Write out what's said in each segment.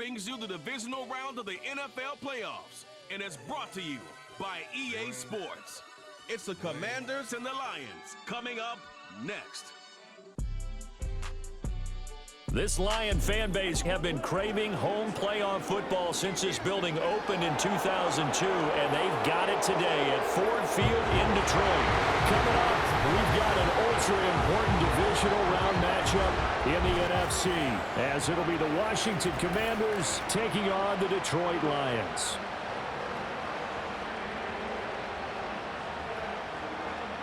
brings you the divisional round of the NFL playoffs and is brought to you by EA Sports. It's the Commanders and the Lions coming up next. This Lion fan base have been craving home playoff football since this building opened in 2002, and they've got it today at Ford Field in Detroit. Coming up, we've got an ultra-important divisional round matchup in the NFC, as it'll be the Washington Commanders taking on the Detroit Lions.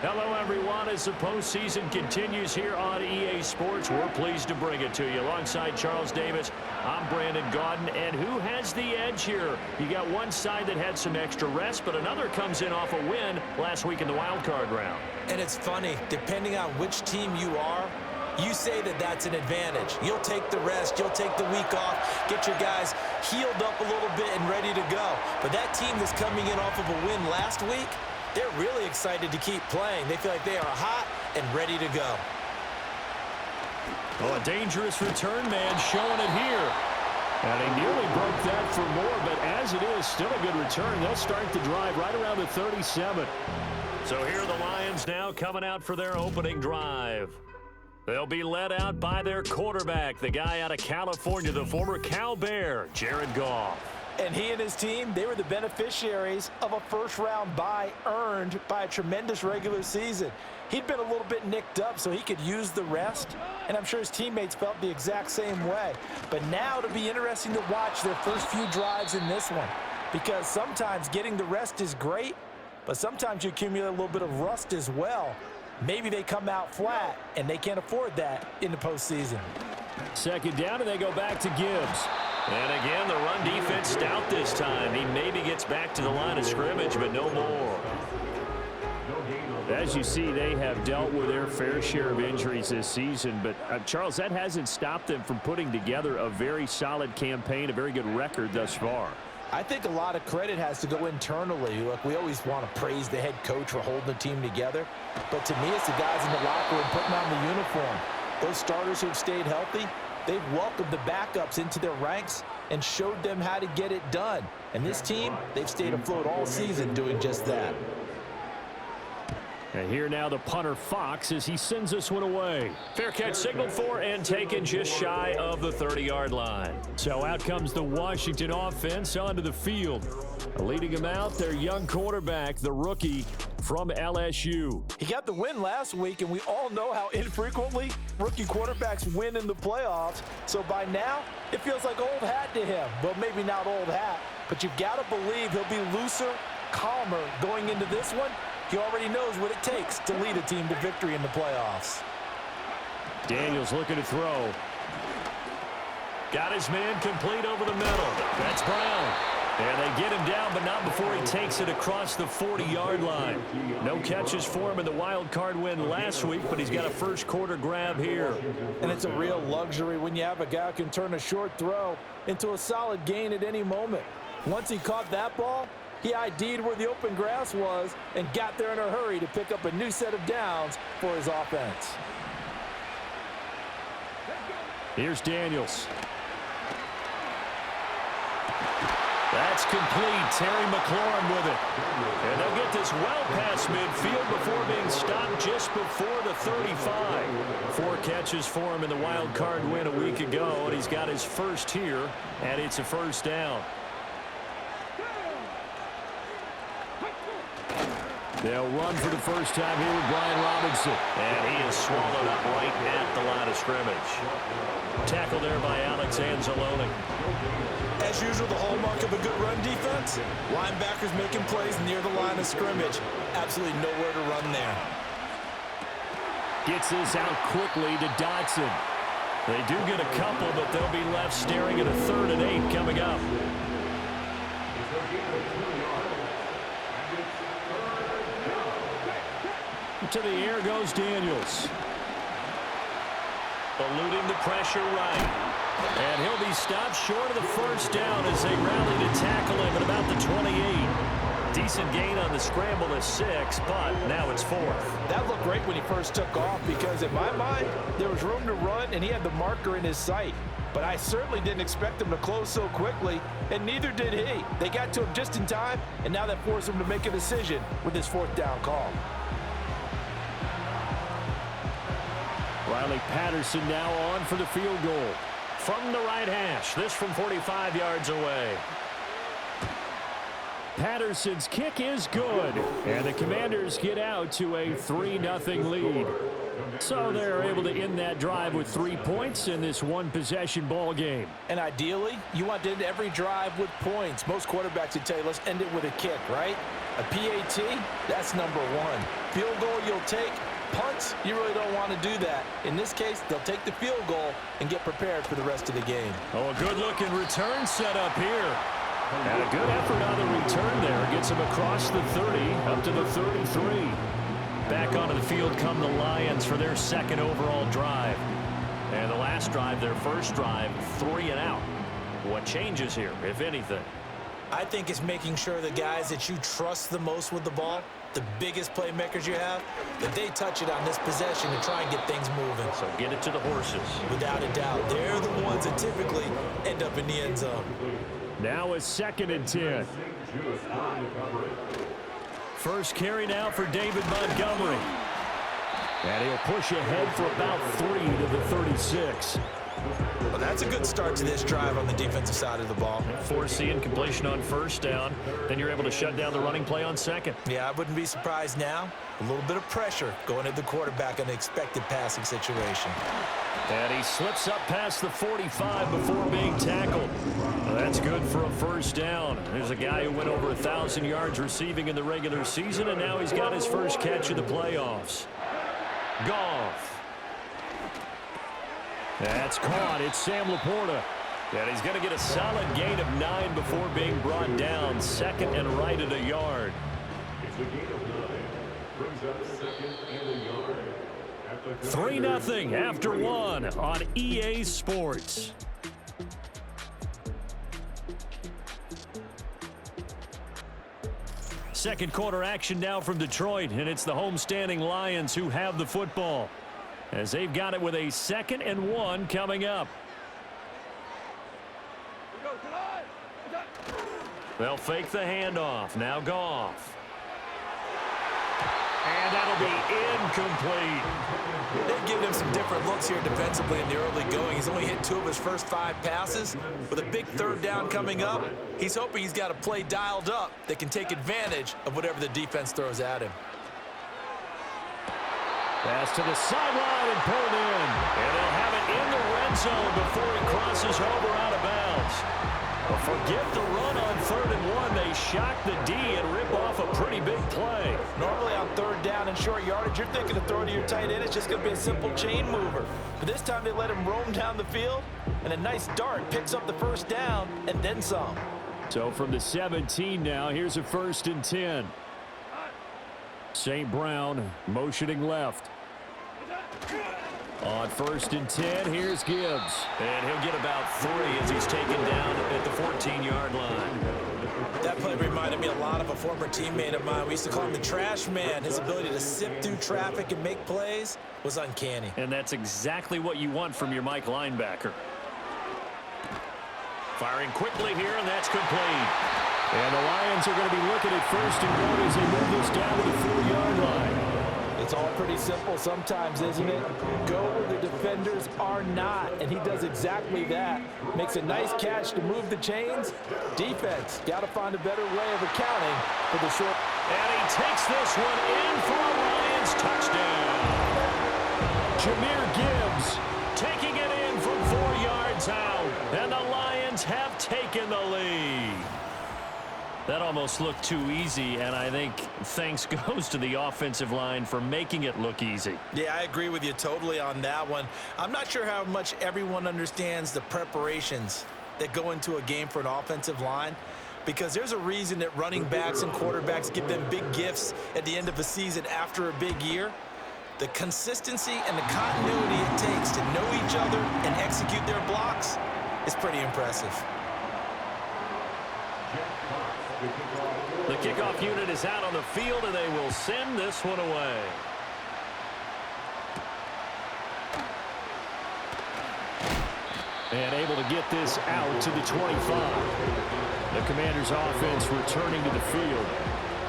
Hello, everyone. As the postseason continues here on EA Sports, we're pleased to bring it to you. Alongside Charles Davis, I'm Brandon Gaudin. And who has the edge here? You got one side that had some extra rest, but another comes in off a win last week in the wild card round. And it's funny, depending on which team you are, you say that that's an advantage. You'll take the rest, you'll take the week off, get your guys healed up a little bit and ready to go. But that team that's coming in off of a win last week, they're really excited to keep playing. They feel like they are hot and ready to go. Oh, a dangerous return man showing it here. And he nearly broke that for more, but as it is, still a good return. They'll start the drive right around the 37. So here are the Lions now coming out for their opening drive. They'll be led out by their quarterback, the guy out of California, the former Cal Bear, Jared Goff. And he and his team, they were the beneficiaries of a first-round bye earned by a tremendous regular season. He'd been a little bit nicked up, so he could use the rest, and I'm sure his teammates felt the exact same way. But now it'll be interesting to watch their first few drives in this one, because sometimes getting the rest is great, but sometimes you accumulate a little bit of rust as well. Maybe they come out flat, and they can't afford that in the postseason. Second down, and they go back to Gibbs. And again, the run defense stout this time. He maybe gets back to the line of scrimmage, but no more. As you see, they have dealt with their fair share of injuries this season. But, Charles, that hasn't stopped them from putting together a very solid campaign, a very good record thus far. I think a lot of credit has to go internally. Look, we always want to praise the head coach for holding the team together. But to me, it's the guys in the locker room putting on the uniform. Those starters who've stayed healthy, they've welcomed the backups into their ranks and showed them how to get it done. And this team, they've stayed afloat all season doing just that. And here now the punter Fox as he sends this one away. Fair catch signaled for and taken just shy of the 30-yard line. So out comes the Washington offense onto the field. Leading him out, their young quarterback, the rookie from LSU. He got the win last week, and we all know how infrequently rookie quarterbacks win in the playoffs. So by now, it feels like old hat to him. Well, maybe not old hat, but you've got to believe he'll be looser, calmer going into this one. He already knows what it takes to lead a team to victory in the playoffs. Daniels looking to throw. Got his man complete over the middle. That's Brown. And they get him down, but not before he takes it across the 40-yard line. No catches for him in the wild card win last week, but he's got a first quarter grab here. And it's a real luxury when you have a guy who can turn a short throw into a solid gain at any moment. Once he caught that ball, he ID'd where the open grass was and got there in a hurry to pick up a new set of downs for his offense. Here's Daniels. That's complete. Terry McLaurin with it. And they'll get this well past midfield before being stopped just before the 35. 4 catches for him in the wild card win a week ago, and he's got his first here, and it's a first down. They'll run for the first time here with Brian Robinson. And he is swallowed up right at the line of scrimmage. Tackled there by Alex Anzalone. As usual, the hallmark of a good run defense, linebackers making plays near the line of scrimmage. Absolutely nowhere to run there. Gets this out quickly to Dotson. They do get a couple, but they'll be left staring at a 3rd and 8 coming up. To the air goes Daniels. Eluding the pressure right. And he'll be stopped short of the first down as they rally to tackle him at about the 28. Decent gain on the scramble to 6, but now it's 4th. That looked great when he first took off because in my mind, there was room to run and he had the marker in his sight. But I certainly didn't expect him to close so quickly, and neither did he. They got to him just in time, and now that forced him to make a decision with his 4th down call. Riley Patterson now on for the field goal. From the right hash, this from 45 yards away. Patterson's kick is good, and the Commanders get out to a 3-0 lead. So they're able to end that drive with 3 points in this one-possession ball game. And ideally, you want to end every drive with points. Most quarterbacks would tell you, let's end it with a kick, right? A PAT, that's number 1. Field goal you'll take. Punts, you really don't want to do that. In this case, they'll take the field goal and get prepared for the rest of the game. Oh, a good-looking return set up here. And a good effort on the return there. Gets him across the 30, up to the 33. Back onto the field come the Lions for their 2nd overall drive. And the last drive, their first drive, 3 and out. What changes here, if anything? I think it's making sure the guys that you trust the most with the ball, the biggest playmakers you have, that they touch it on this possession to try and get things moving. So get it to the horses. Without a doubt. They're the ones that typically end up in the end zone. Now a 2nd and 10. First carry now for David Montgomery. And he'll push ahead for about 3 to the 36. Well, that's a good start to this drive on the defensive side of the ball. Forcing completion on 1st down. Then you're able to shut down the running play on 2nd. Yeah, I wouldn't be surprised now. A little bit of pressure going at the quarterback in an expected passing situation. And he slips up past the 45 before being tackled. Well, that's good for a 1st down. There's a guy who went over 1,000 yards receiving in the regular season, and now he's got his first catch of the playoffs. Goff. That's caught. It's Sam Laporta. And he's going to get a solid gain of 9 before being brought down. 2nd and right at a yard. It's a gain of 9. Brings up 2nd and a yard. 3-0 after 1 on EA Sports. Second quarter action now from Detroit, and it's the homestanding Lions who have the football, as they've got it with a 2nd and 1 coming up. They'll fake the handoff. Now Goff. And that'll be incomplete. They've given him some different looks here defensively in the early going. He's only hit 2 of his first 5 passes. With a big 3rd down coming up, he's hoping he's got a play dialed up that can take advantage of whatever the defense throws at him. Pass to the sideline and pulled in. And they'll have it in the red zone before he crosses over out of bounds. Well, forget the run on 3rd and 1. They shock the D and rip off a pretty big play. Normally on 3rd down and short yardage, you're thinking of throwing to your tight end. It's just going to be a simple chain mover. But this time they let him roam down the field, and a nice dart picks up the 1st down and then some. So from the 17 now, here's a 1st and 10. St. Brown motioning left. On 1st and 10, here's Gibbs. And he'll get about 3 as he's taken down at the 14-yard line. That play reminded me a lot of a former teammate of mine. We used to call him the trash man. His ability to sift through traffic and make plays was uncanny. And that's exactly what you want from your Mike linebacker. Firing quickly here, and that's complete. And the Lions are going to be looking at 1st and goal as they move this down to the 4-yard line. It's all pretty simple sometimes, isn't it? Go where the defenders are not, and he does exactly that. Makes a nice catch to move the chains. Defense, got to find a better way of accounting for the short. And he takes this one in for a Lions touchdown. Jahmyr Gibbs taking it in from 4 yards out, and the Lions have taken the lead. That almost looked too easy, and I think thanks goes to the offensive line for making it look easy. Yeah, I agree with you totally on that one. I'm not sure how much everyone understands the preparations that go into a game for an offensive line, because there's a reason that running backs and quarterbacks give them big gifts at the end of a season after a big year. The consistency and the continuity it takes to know each other and execute their blocks is pretty impressive. The kickoff unit is out on the field, and they will send this one away. And able to get this out to the 25. The Commanders' offense returning to the field.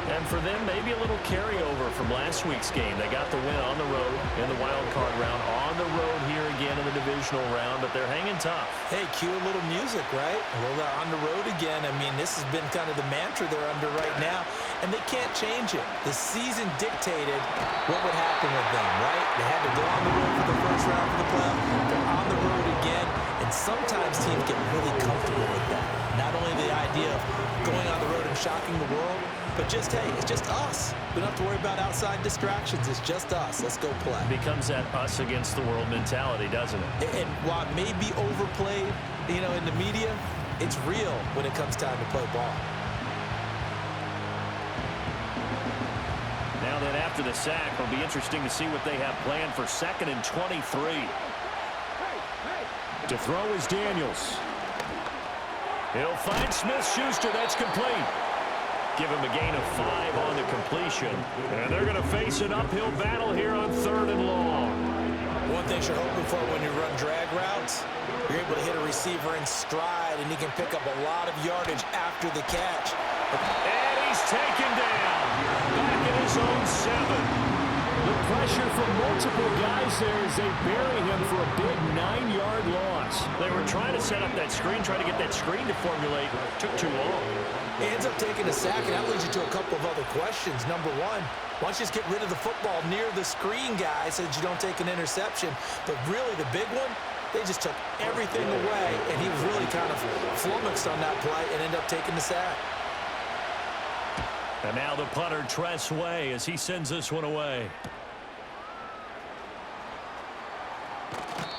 And for them, maybe a little carryover from last week's game. They got the win on the road in the wild card round, on the road here again in the divisional round, but they're hanging tough. Hey, cue a little music, right? A little on the road again. I mean, this has been kind of the mantra they're under right now, and they can't change it. The season dictated what would happen with them, right? They had to go on the road for the first round of the playoff. They're on the road again, and sometimes teams get really comfortable with that. Not only the idea of going on the road and shocking the world, but just, hey, it's just us. We don't have to worry about outside distractions. It's just us. Let's go play. Becomes that us against the world mentality, doesn't it? And while it may be overplayed, you know, in the media, it's real when it comes time to play ball. Now then, after the sack, it'll be interesting to see what they have planned for 2nd and 23. To throw is Daniels. He'll find Smith-Schuster. That's complete. Give him a gain of 5 on the completion. And they're going to face an uphill battle here on 3rd and long. One thing you're hoping for when you run drag routes, you're able to hit a receiver in stride, and he can pick up a lot of yardage after the catch. And he's taken down. Back in his own 7. The pressure from multiple guys there as they bury him for a big 9-yard loss. They were trying to set up that screen, trying to get that screen to formulate. Took too long. He ends up taking a sack, and that leads you to a couple of other questions. Number one, why don't you just get rid of the football near the screen guy so that you don't take an interception? But really, the big one, they just took everything away, and he was really kind of flummoxed on that play and ended up taking the sack. And now the punter, Tress Way, as he sends this one away.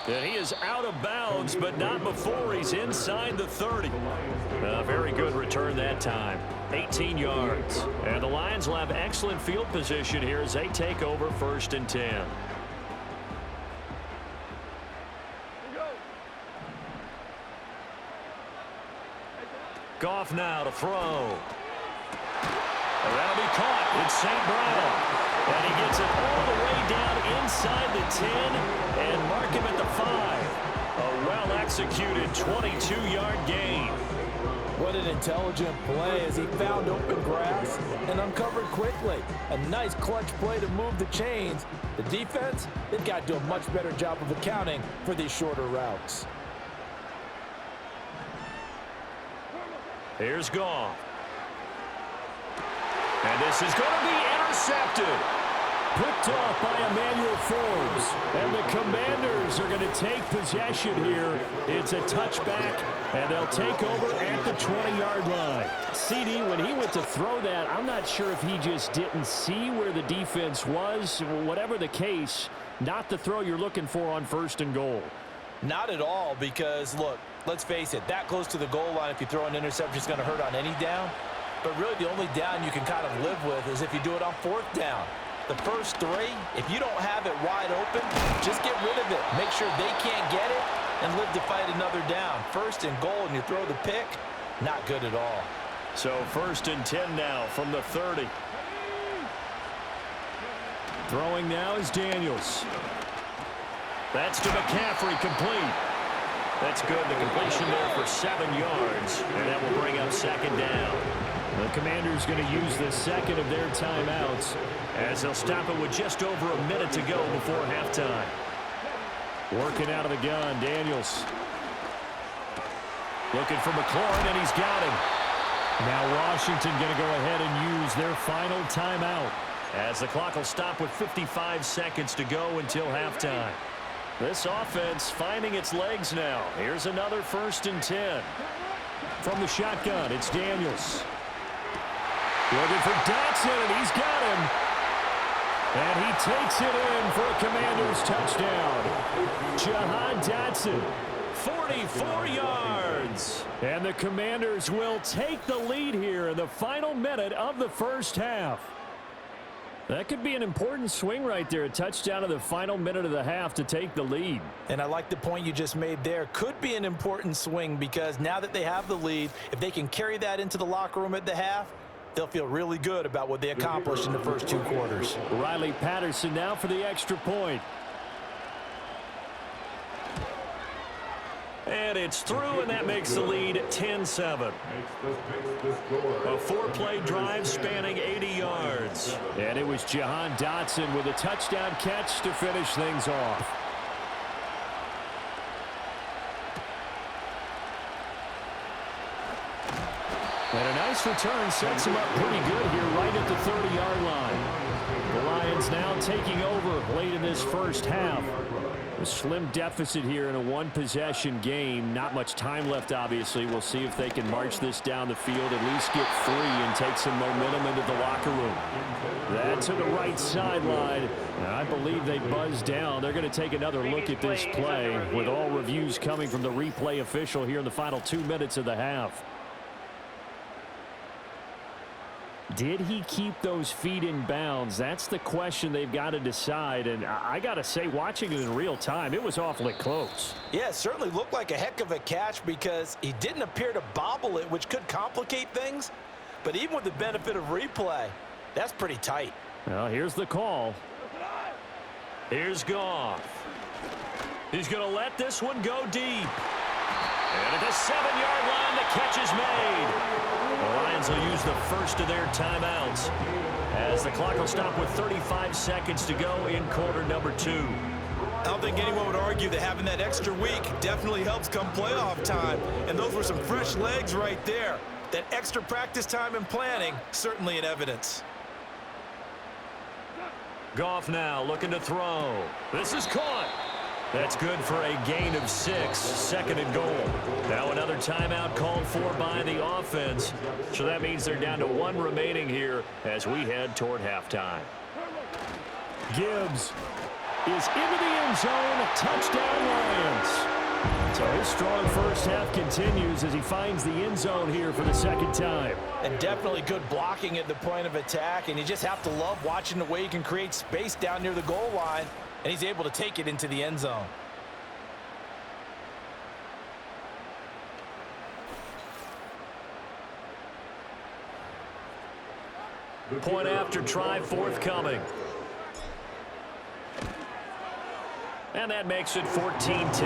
And he is out of bounds, but not before he's inside the 30. A very good return that time. 18 yards. And the Lions will have excellent field position here as they take over 1st and 10. Goff now to throw. And that'll be caught. It's St. Brown. And he gets it all the way down inside the 10 and mark him at the 5. A well-executed 22-yard gain. What an intelligent play as he found open grass and uncovered quickly. A nice clutch play to move the chains. The defense, they've got to do a much better job of accounting for these shorter routes. Here's Goff. And this is going to be intercepted. Picked off by Emmanuel Forbes. And the Commanders are going to take possession here. It's a touchback, and they'll take over at the 20-yard line. CD, when he went to throw that, I'm not sure if he just didn't see where the defense was. Whatever the case, not the throw you're looking for on 1st and goal. Not at all, because, look, let's face it, that close to the goal line, if you throw an interception, it's going to hurt on any down. But really, the only down you can kind of live with is if you do it on 4th down. The first 3, if you don't have it wide open, just get rid of it. Make sure they can't get it and live to fight another down. 1st and goal, and you throw the pick, not good at all. So 1st and 10 now from the 30. Throwing now is Daniels. That's to McCaffrey, complete. That's good. The completion there for 7 yards, and that will bring up 2nd down. The Commanders going to use the 2nd of their timeouts as they'll stop it with just over a minute to go before halftime. Working out of the gun, Daniels. Looking for McLaurin, and he's got him. Now Washington going to go ahead and use their final timeout as the clock will stop with 55 seconds to go until halftime. This offense finding its legs now. Here's another 1st and 10. From the shotgun, it's Daniels. Looking for Dotson, and he's got him. And he takes it in for a Commanders touchdown. Jahan Dotson, 44 yards. And the Commanders will take the lead here in the final minute of the 1st half. That could be an important swing right there. A touchdown in the final minute of the half to take the lead. And I like the point you just made there. Could be an important swing because now that they have the lead, if they can carry that into the locker room at the half, they'll feel really good about what they accomplished in the first 2 quarters. Riley Patterson now for the extra point. And it's through, and that makes the lead 10-7. A 4-play drive spanning 80 yards. And it was Jahan Dotson with a touchdown catch to finish things off. And a nice return sets him up pretty good here right at the 30-yard line. The Lions now taking over late in this first half. A slim deficit here in a 1-possession game. Not much time left, obviously. We'll see if they can march this down the field, at least get free and take some momentum into the locker room. That to the right sideline. And I believe they buzzed down. They're going to take another look at this play with all reviews coming from the replay official here in the final 2 minutes of the half. Did he keep those feet in bounds? That's the question they've got to decide. And I got to say, watching it in real time, it was awfully close. Yeah, it certainly looked like a heck of a catch because he didn't appear to bobble it, which could complicate things. But even with the benefit of replay, that's pretty tight. Well, here's the call. Here's Goff. He's going to let this one go deep. And at the 7-yard line, the catch is made. The Lions will use the first of their timeouts as the clock will stop with 35 seconds to go in quarter number 2. I don't think anyone would argue that having that extra week definitely helps come playoff time. And those were some fresh legs right there. That extra practice time and planning, certainly in evidence. Goff now looking to throw. This is caught. That's good for a gain of 6, second and goal. Now another timeout called for by the offense. So that means they're down to 1 remaining here as we head toward halftime. Gibbs is into the end zone. Touchdown Lions. So his strong first half continues as he finds the end zone here for the second time. And definitely good blocking at the point of attack. And you just have to love watching the way he can create space down near the goal line. And he's able to take it into the end zone. Point after try forthcoming. And that makes it 14-10.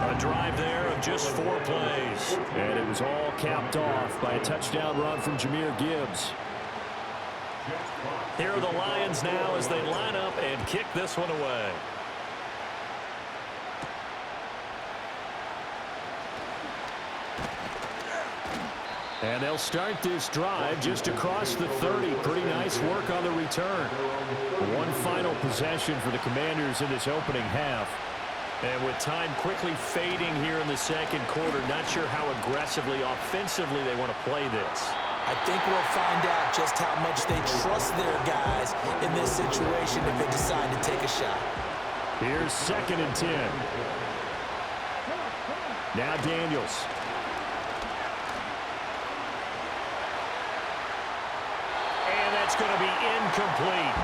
A drive there of just 4 plays. And it was all capped off by a touchdown run from Jahmyr Gibbs. Here are the Lions now as they line up and kick this one away. And they'll start this drive just across the 30. Pretty nice work on the return. One final possession for the Commanders in this opening half. And with time quickly fading here in the second quarter, not sure how aggressively, offensively they want to play this. I think we'll find out just how much they trust their guys in this situation if they decide to take a shot. Here's 2nd and 10. Now Daniels. And that's going to be incomplete.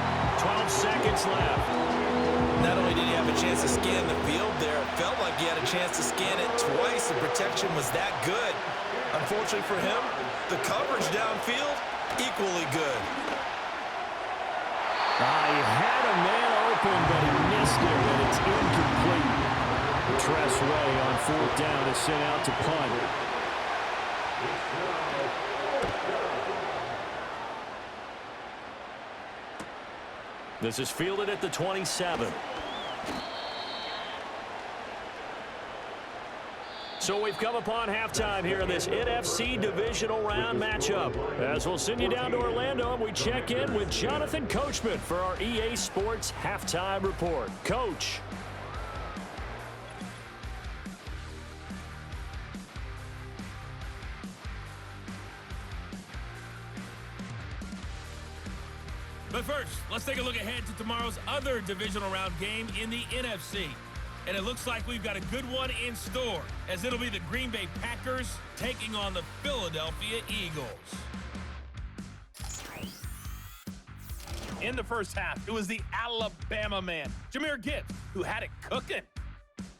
12 seconds left. Not only did he have a chance to scan the field there, it felt like he had a chance to scan it twice. The protection was that good. Unfortunately for him, the coverage downfield, equally good. He had a man open, but he missed it, and it's incomplete. Tressway on 4th down is sent out to punt. This is fielded at the 27. So we've come upon halftime here in this NFC Divisional Round matchup. As we'll send you down to Orlando, and we check in with Jonathan Coachman for our EA Sports Halftime Report. Coach. But first, let's take a look ahead to tomorrow's other divisional round game in the NFC. And it looks like we've got a good one in store, as it'll be the Green Bay Packers taking on the Philadelphia Eagles. in the first half, it was the Alabama man, Jahmyr Gibbs, who had it cooking.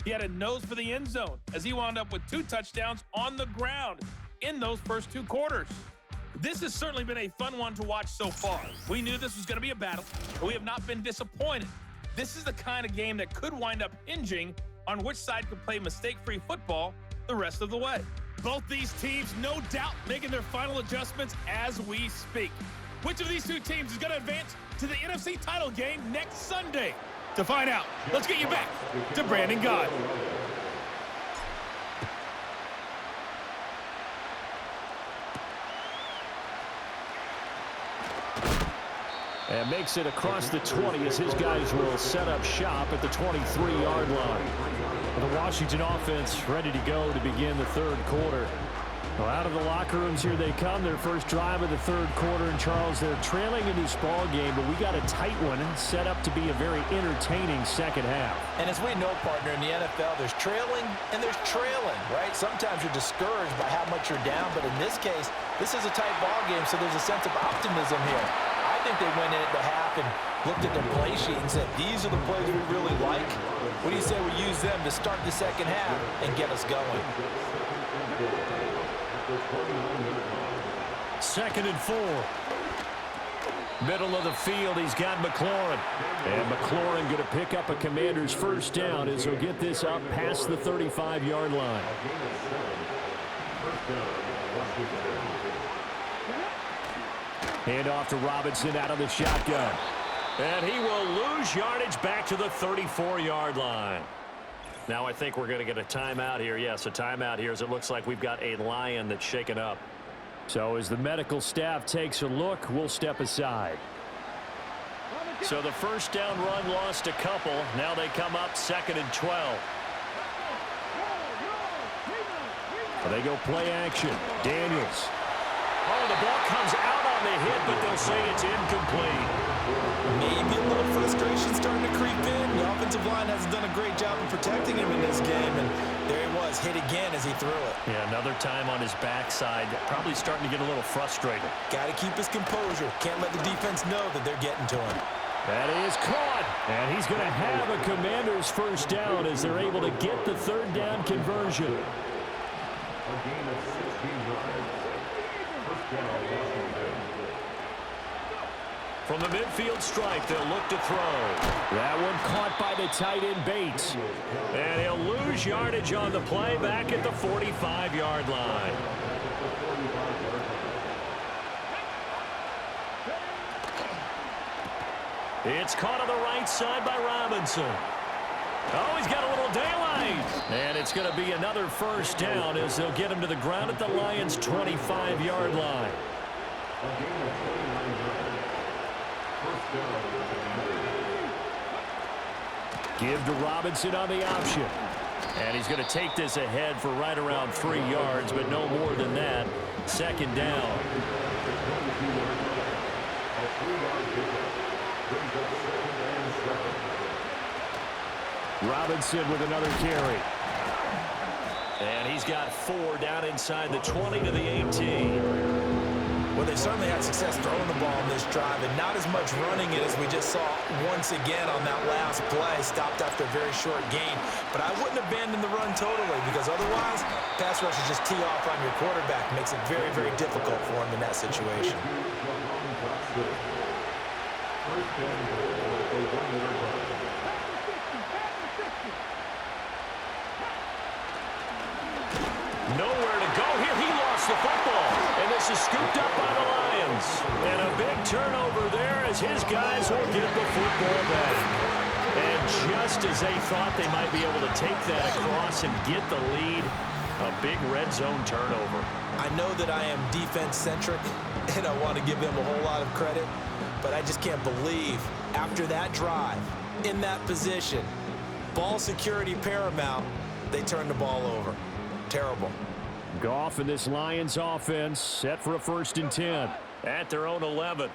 He had a nose for the end zone as he wound up with 2 touchdowns on the ground in those first 2 quarters. This has certainly been a fun one to watch so far. We knew this was going to be a battle, but we have not been disappointed. This is the kind of game that could wind up hinging on which side could play mistake-free football the rest of the way. Both these teams, no doubt, making their final adjustments as we speak. Which of these 2 teams is going to advance to the NFC title game next Sunday? To find out, let's get you back to Brandon God. And makes it across the 20 as his guys will set up shop at the 23-yard line. The Washington offense ready to go to begin the 3rd quarter. Well, out of the locker rooms here they come, their first drive of the 3rd quarter. And Charles, they're trailing in this ball game, but we got a tight one set up to be a very entertaining second half. And as we know, partner, in the NFL, there's trailing and there's trailing, right? Sometimes you're discouraged by how much you're down, but in this case, this is a tight ball game, so there's a sense of optimism here. I think they went in at the half and looked at their play sheet and said, these are the plays we really like. What do you say we use them to start the second half and get us going? 2nd and 4. Middle of the field, he's got McLaurin. And McLaurin going to pick up a Commander's first down as he'll get this up past the 35-yard line. Hand off to Robinson out of the shotgun. And he will lose yardage back to the 34-yard line. Now I think we're going to get a timeout here. Yes, a timeout here as it looks like we've got a Lion that's shaken up. So as the medical staff takes a look, we'll step aside. So the first down run lost a couple. Now they come up 2nd and 12. They go play action. Daniels. Oh, the ball comes out on the hit, but they'll say it's incomplete. Maybe a little frustration starting to creep in. The offensive line hasn't done a great job of protecting him in this game, and there he was, hit again as he threw it. Yeah, another time on his backside, probably starting to get a little frustrated. Got to keep his composure. Can't let the defense know that they're getting to him. That is caught, and he's going to have a Commander's first down as they're able to get the 3rd down conversion. A game of 16 drives. First down, Washington. From the midfield stripe, they'll look to throw. That one caught by the tight end Bates. And he'll lose yardage on the play back at the 45-yard line. It's caught on the right side by Robinson. Oh, he's got a little daylight. And it's going to be another first down as they'll get him to the ground at the Lions' 25-yard line. Give to Robinson on the option. And he's going to take this ahead for right around 3 yards, but no more than that. 2nd down. Robinson with another carry. And he's got 4 down inside the 20 to the 18. Well, they certainly had success throwing the ball on this drive, and not as much running it as we just saw once again on that last play. Stopped after a very short gain. But I wouldn't abandon the run totally, because otherwise, pass rushers just tee off on your quarterback. Makes it very, very difficult for him in that situation. Nowhere to go here. He lost the football. And this is scooped up by the Lions. And a big turnover there as his guys will get the football back. And just as they thought they might be able to take that across and get the lead, a big red zone turnover. I know that I am defense-centric, and I want to give them a whole lot of credit, but I just can't believe after that drive, in that position, ball security paramount, they turned the ball over. Terrible. Goff and this Lions offense set for a 1st and 10 at their own 11.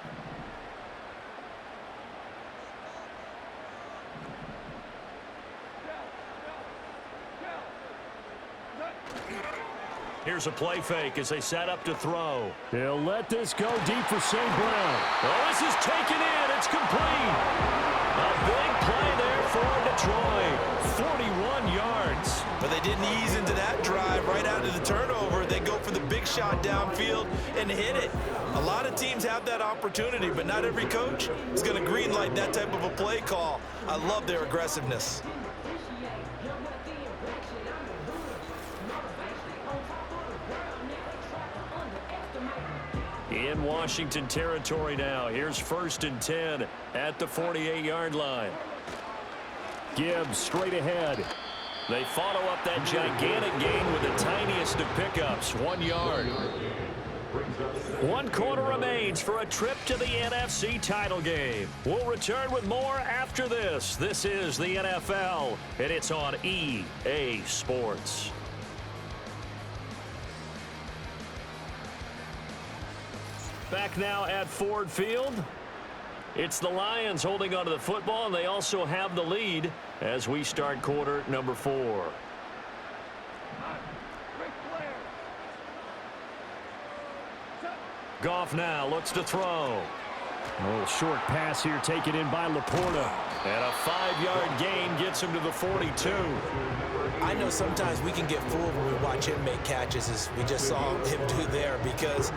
Here's a play fake as they set up to throw. He'll let this go deep for St. Brown. Oh, this is taken in. It's complete. A big play there for Detroit. 41 yards. But they didn't ease into that drive right out of the turnover. They go for the big shot downfield and hit it. A lot of teams have that opportunity, but not every coach is going to greenlight that type of a play call. I love their aggressiveness. In Washington territory now. Here's 1st and 10 at the 48-yard line. Gibbs straight ahead. They follow up that gigantic gain with the tiniest of pickups, 1 yard. 1 quarter remains for a trip to the NFC title game. We'll return with more after this. This is the NFL, and it's on EA Sports. Back now at Ford Field. It's the Lions holding onto the football, and they also have the lead as we start quarter number 4. Goff now looks to throw. A little short pass here taken in by Laporta. And a 5-yard gain gets him to the 42. I know sometimes we can get fooled when we watch him make catches, as we just saw him do there, because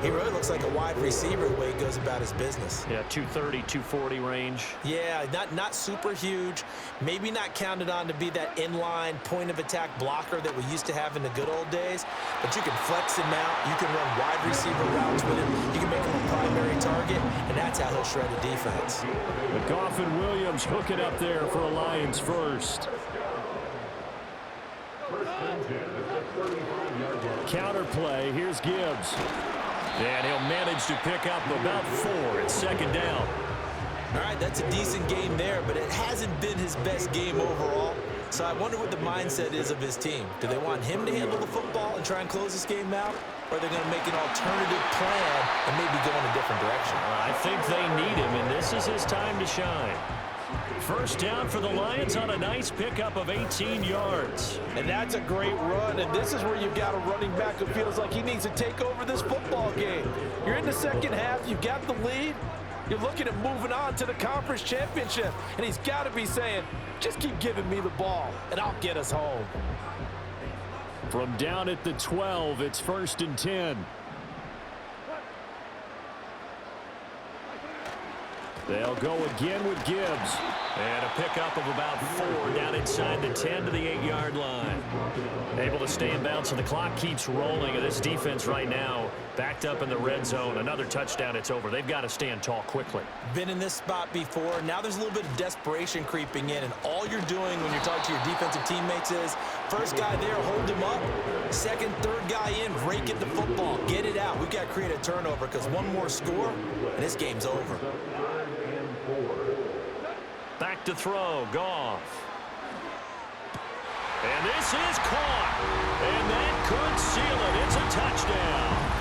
he really looks like a wide receiver the way he goes about his business. Yeah, 230, 240 range. Yeah, not super huge. Maybe not counted on to be that inline point-of-attack blocker that we used to have in the good old days, but you can flex him out. You can run wide receiver routes with him. You can make him a primary target, and that's how he'll shred a defense. But Goff and Williams hook it up there for a Lions first. Counter play. Here's Gibbs. And he'll manage to pick up about 4. It's 2nd down. All right, that's a decent game there, but it hasn't been his best game overall. So I wonder what the mindset is of his team. Do they want him to handle the football and try and close this game out? Or are they going to make an alternative plan and maybe go in a different direction? I think they need him, and this is his time to shine. 1st down for the Lions on a nice pickup of 18 yards. And that's a great run, and this is where you've got a running back who feels like he needs to take over this football game. You're in the second half, you've got the lead, you're looking at moving on to the conference championship, and he's got to be saying, just keep giving me the ball, and I'll get us home. From down at the 12, it's 1st and 10. They'll go again with Gibbs. And a pickup of about 4 down inside the 10 to the 8-yard line. Able to stay in bounds, and the clock keeps rolling. And this defense right now backed up in the red zone. Another touchdown, it's over. They've got to stand tall quickly. Been in this spot before. Now there's a little bit of desperation creeping in. And all you're doing when you're talking to your defensive teammates is, first guy there, hold him up. Second, third guy in, rake at the football. Get it out. We've got to create a turnover because one more score, and this game's over. Back to throw, Goff. And this is caught. And that could seal it. It's a touchdown.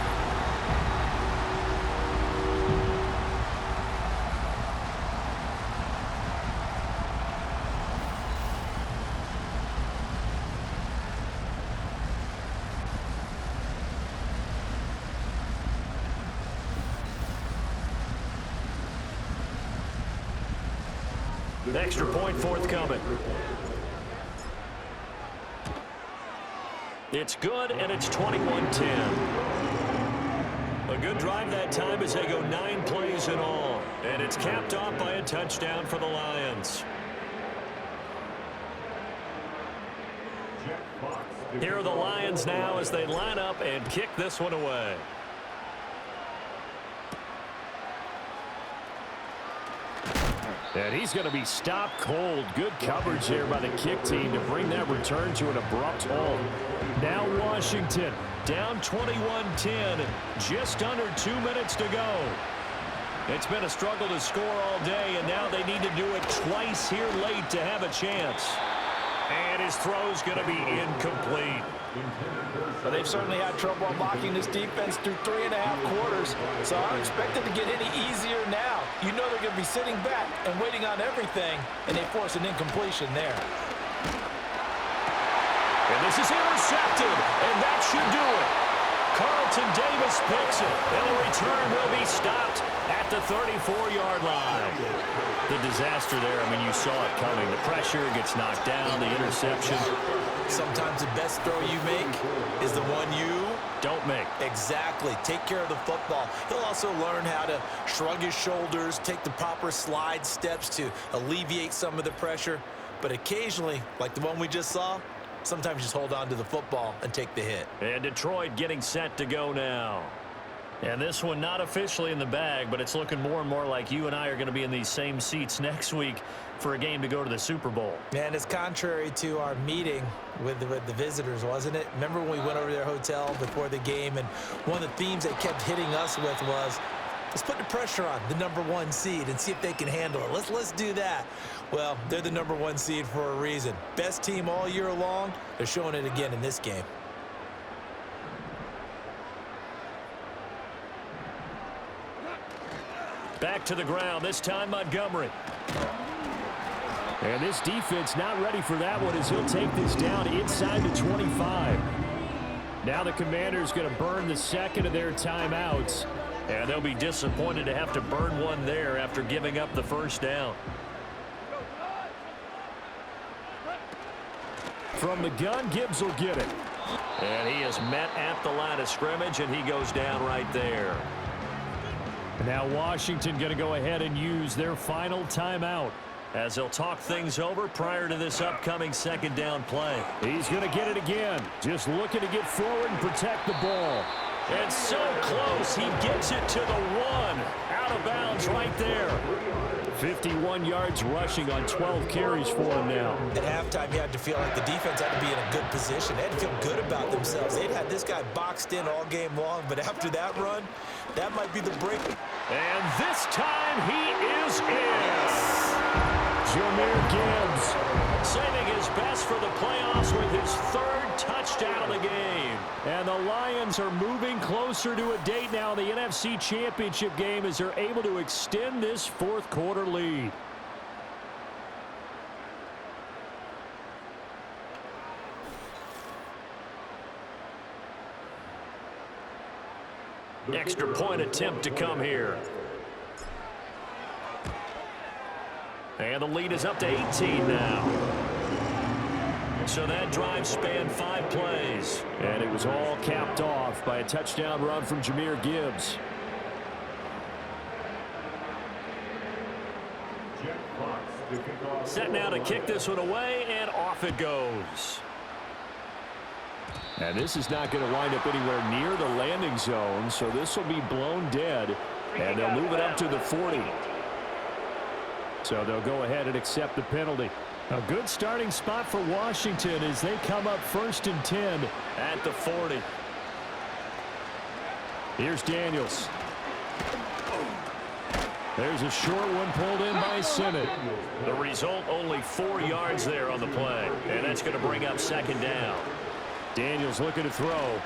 Extra point forthcoming. It's good, and it's 21-10. A good drive that time as they go 9 plays in all. And it's capped off by a touchdown for the Lions. Here are the Lions now as they line up and kick this one away. And he's going to be stopped cold. Good coverage there by the kick team to bring that return to an abrupt halt. Now Washington down 21-10. Just under 2 minutes to go. It's been a struggle to score all day, and now they need to do it twice here late to have a chance. And his throw's going to be incomplete. But they've certainly had trouble unlocking this defense through 3.5 quarters, so I don't expect it to get any easier now. You know they're going to be sitting back and waiting on everything, and they force an incompletion there. And this is intercepted, and that should do it. Carlton Davis picks it, and the return will be stopped at the 34-yard line. The disaster there, I mean, you saw it coming. The pressure gets knocked down, the interception. Sometimes the best throw you make is the one you don't make. Exactly. Take care of the football. He'll also learn how to shrug his shoulders, take the proper slide steps to alleviate some of the pressure. But occasionally, like the one we just saw, sometimes just hold on to the football and take the hit. And Detroit getting set to go now. And this one not officially in the bag, but it's looking more and more like you and I are going to be in these same seats next week for a game to go to the Super Bowl. And it's contrary to our meeting with the visitors, wasn't it? Remember when we went over to their hotel before the game, and one of the themes they kept hitting us with was, let's put the pressure on the #1 seed and see if they can handle it. Let's do that. Well, they're the #1 seed for a reason. Best team all year long. They're showing it again in this game. Back to the ground, this time Montgomery. And this defense not ready for that one as he'll take this down inside the 25. Now the Commanders going to burn the second of their timeouts. And they'll be disappointed to have to burn one there after giving up the first down. From the gun, Gibbs will get it. And he is met at the line of scrimmage, and he goes down right there. Now Washington going to go ahead and use their final timeout as they'll talk things over prior to this upcoming second down play. He's going to get it again. Just looking to get forward and protect the ball. And so close, he gets it to the 1. Out of bounds right there. 51 yards rushing on 12 carries for him now. At halftime, you had to feel like the defense had to be in a good position. They had to feel good about themselves. They'd had this guy boxed in all game long, but after that run, that might be the break. And this time he is in. Jahmyr Gibbs saving his best for the playoffs with his 3rd touchdown of the game. And the Lions are moving closer to a date now in the NFC Championship game as they're able to extend this 4th quarter lead. Extra point attempt to come here. And the lead is up to 18 now. So that drive spanned 5 plays. And it was all capped off by a touchdown run from Jahmyr Gibbs. Set now to kick this one away, and off it goes. And this is not going to wind up anywhere near the landing zone, so this will be blown dead. And they'll move it up to the 40. So they'll go ahead and accept the penalty. A good starting spot for Washington as they come up 1st and 10 at the 40. Here's Daniels. There's a short one pulled in by Sinnott. The result, only 4 yards there on the play. And that's going to bring up 2nd down. Daniels looking to throw.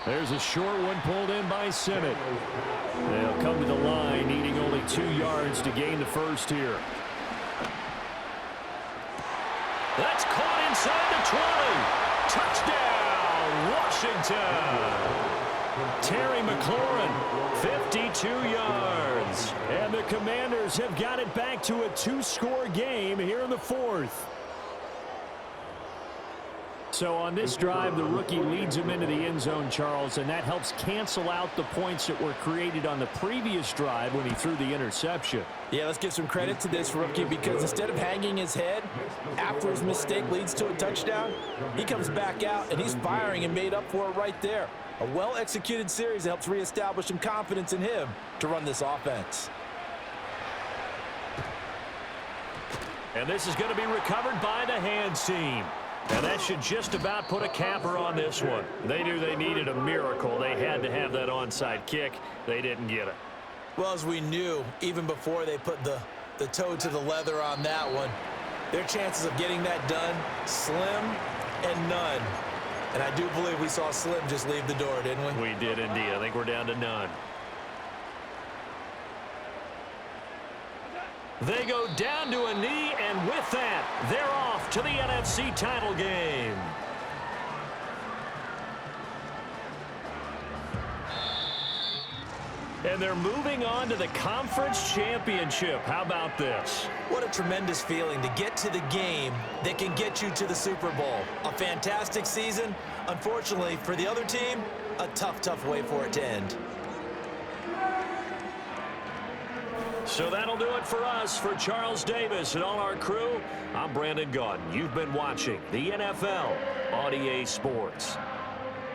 There's a short one pulled in by Sinnott. They'll come to the line, needing only 2 yards to gain the first here. That's caught inside the 20. Touchdown, Washington. Terry McLaurin, 52 yards. And the Commanders have got it back to a 2-score game here in the 4th. So on this drive, the rookie leads him into the end zone, Charles, and that helps cancel out the points that were created on the previous drive when he threw the interception. Yeah, let's give some credit to this rookie because instead of hanging his head after his mistake leads to a touchdown, he comes back out and he's firing and made up for it right there. A well-executed series that helps reestablish some confidence in him to run this offense. And this is going to be recovered by the hands team. And that should just about put a capper on this one. They knew they needed a miracle. They had to have that onside kick. They didn't get it. Well, as we knew, even before they put the toe to the leather on that one, their chances of getting that done, slim and none. And I do believe we saw Slim just leave the door, didn't we? We did indeed. I think we're down to none. They go down to a knee, and with that, they're off to the NFC title game. And they're moving on to the conference championship. How about this? What a tremendous feeling to get to the game that can get you to the Super Bowl. A fantastic season. Unfortunately, for the other team, a tough, tough way for it to end. So that'll do it for us. For Charles Davis and all our crew, I'm Brandon Gaudin. You've been watching the NFL on EA Sports.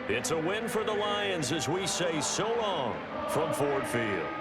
It's a win for the Lions as we say so long from Ford Field.